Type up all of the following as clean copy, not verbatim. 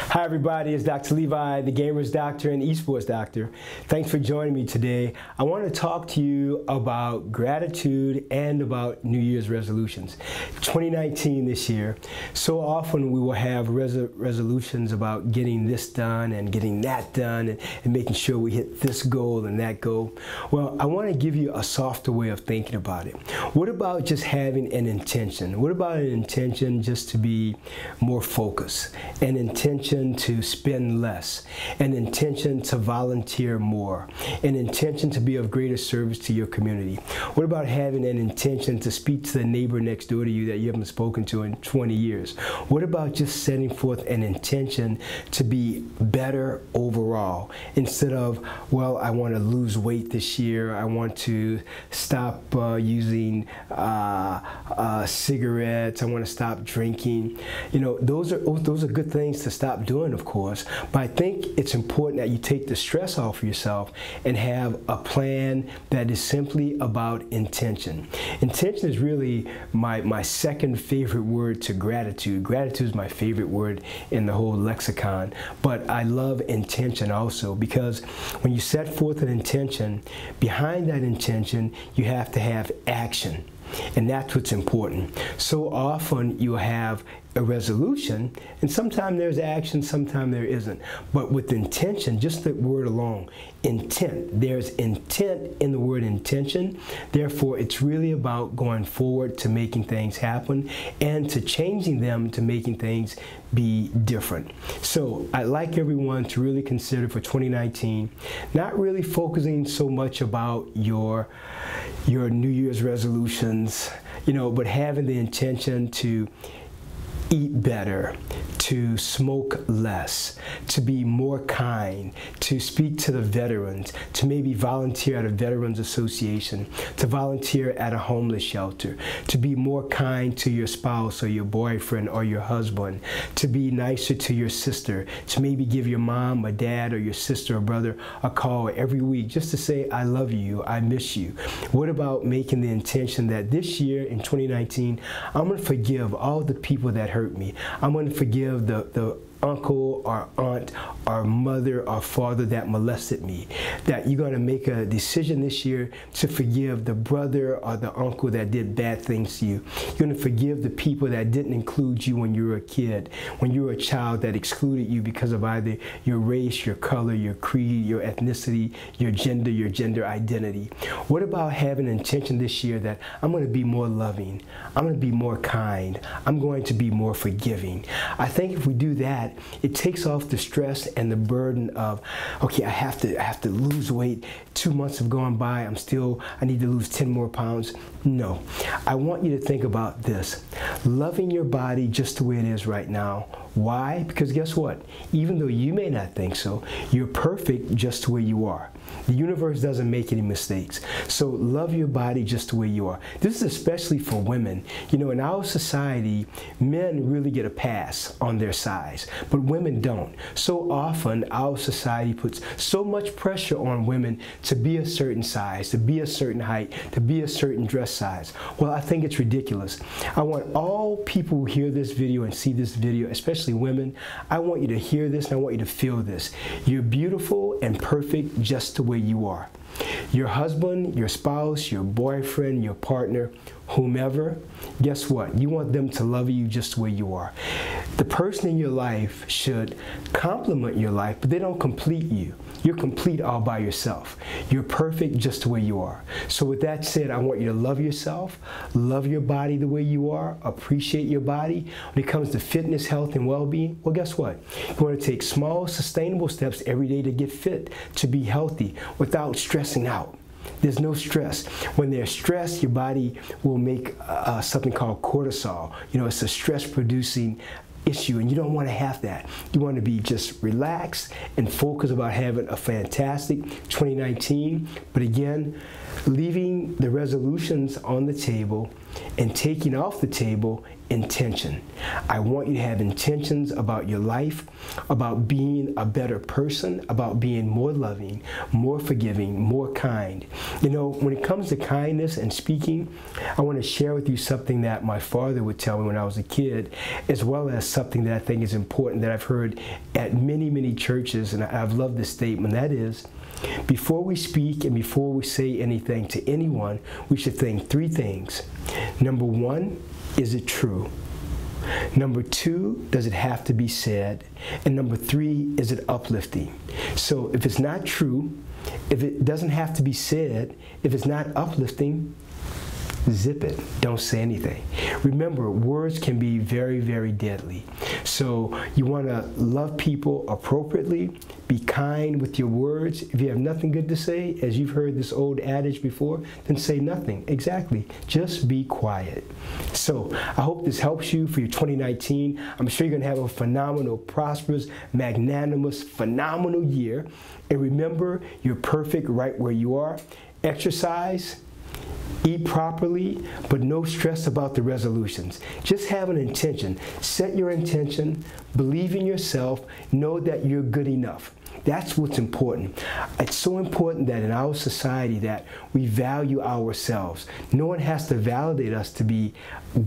Hi everybody, it's Dr. Levi, the Gamers Doctor and Esports Doctor. Thanks for joining me today. I want to talk to you about gratitude and about New Year's resolutions. 2019 this year, so often we will have resolutions about getting this done and getting that done and making sure we hit this goal and that goal. Well, I want to give you a softer way of thinking about it. What about just having an intention? What about an intention just to be more focused? An intention to spend less, an intention to volunteer more, an intention to be of greater service to your community. What about having an intention to speak to the neighbor next door to you that you haven't spoken to in 20 years? What about just setting forth an intention to be better overall instead of, well, I want to lose weight this year, I want to stop using cigarettes, I want to stop drinking. You know, those are good things to stop doing, of course, but I think it's important that you take the stress off of yourself and have a plan that is simply about intention. Intention is really my second favorite word to gratitude. Gratitude is my favorite word in the whole lexicon, but I love intention also, because when you set forth an intention, behind that intention you have to have action. And that's what's important. So often you have a resolution, and sometimes there's action, sometimes there isn't. But with intention, just the word alone, intent, there's intent in the word intention. Therefore, it's really about going forward to making things happen and to changing them to making things be different. So I'd like everyone to really consider for 2019, not really focusing so much about your New Year's resolutions, you know, but having the intention to eat better, to smoke less, to be more kind, to speak to the veterans, to maybe volunteer at a veterans association, to volunteer at a homeless shelter, to be more kind to your spouse or your boyfriend or your husband, to be nicer to your sister, to maybe give your mom or dad or your sister or brother a call every week just to say, I love you, I miss you. What about making the intention that this year in 2019, I'm going to forgive all the people that hurt me. I'm going to forgive the uncle or aunt or mother or father that molested me. That you're going to make a decision this year to forgive the brother or the uncle that did bad things to you. You're going to forgive the people that didn't include you when you were a kid, when you were a child, that excluded you because of either your race, your color, your creed, your ethnicity, your gender identity. What about having an intention this year that I'm going to be more loving, I'm going to be more kind, I'm going to be more forgiving? I think if we do that, it takes off the stress and the burden of, okay, I have to lose weight. 2 months have gone by, I need to lose 10 more pounds. No, I want you to think about this. Loving your body just the way it is right now. Why? Because guess what? Even though you may not think so, you're perfect just the way you are. The universe doesn't make any mistakes. So love your body just the way you are. This is especially for women. You know, in our society, men really get a pass on their size, but women don't. So often, our society puts so much pressure on women to be a certain size, to be a certain height, to be a certain dress size. Well, I think it's ridiculous. I want all people who hear this video and see this video, especially women, I want you to hear this and I want you to feel this. You're beautiful and perfect just the way you are. Your husband, your spouse, your boyfriend, your partner, whomever, guess what? You want them to love you just the way you are. The person in your life should complement your life, but they don't complete you. You're complete all by yourself. You're perfect just the way you are. So with that said, I want you to love yourself, love your body the way you are, appreciate your body. When it comes to fitness, health, and well-being, well, guess what? You want to take small, sustainable steps every day to get fit, to be healthy, without stressing out. There's no stress. When there's stress, your body will make something called cortisol. You know, it's a stress-producing issue, and you don't want to have that. You want to be just relaxed and focused about having a fantastic 2019. But again, leaving the resolutions on the table and taking off the table intention. I want you to have intentions about your life, about being a better person, about being more loving, more forgiving, more kind. You know, when it comes to kindness and speaking, I want to share with you something that my father would tell me when I was a kid, as well as something that I think is important that I've heard at many, many churches, and I've loved this statement. That is, before we speak and before we say anything to anyone, we should think three things. Number one, is it true? Number two, does it have to be said? And number three, is it uplifting? So if it's not true, if it doesn't have to be said, if it's not uplifting, zip it. Don't say anything. Remember, words can be very, very deadly. So you want to love people appropriately, be kind with your words. If you have nothing good to say, as you've heard this old adage before, then say nothing. Exactly. Just be quiet. So I hope this helps you for your 2019. I'm sure you're going to have a phenomenal, prosperous, magnanimous, phenomenal year. And remember, you're perfect right where you are. Exercise. Eat properly, but no stress about the resolutions. Just have an intention. Set your intention, believe in yourself, know that you're good enough. That's what's important. It's so important that in our society that we value ourselves. No one has to validate us to be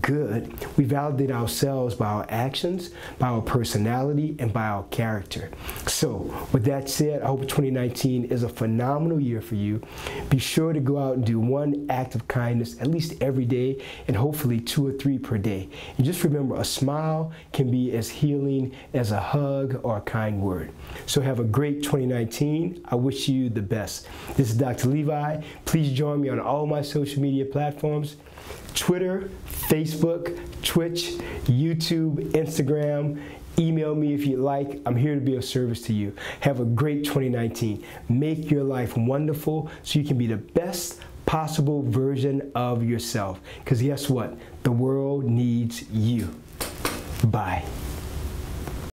good. We validate ourselves by our actions, by our personality, and by our character. So with that said, I hope 2019 is a phenomenal year for you. Be sure to go out and do one act of kindness at least every day, and hopefully 2 or 3 per day. And just remember, a smile can be as healing as a hug or a kind word. So have a great 2019. I wish you the best. This is Dr. Levi. Please join me on all my social media platforms: Twitter, Facebook, Twitch, YouTube, Instagram. Email me if you'd like. I'm here to be of service to you. Have a great 2019. Make your life wonderful so you can be the best possible version of yourself. Because guess what? The world needs you. Bye.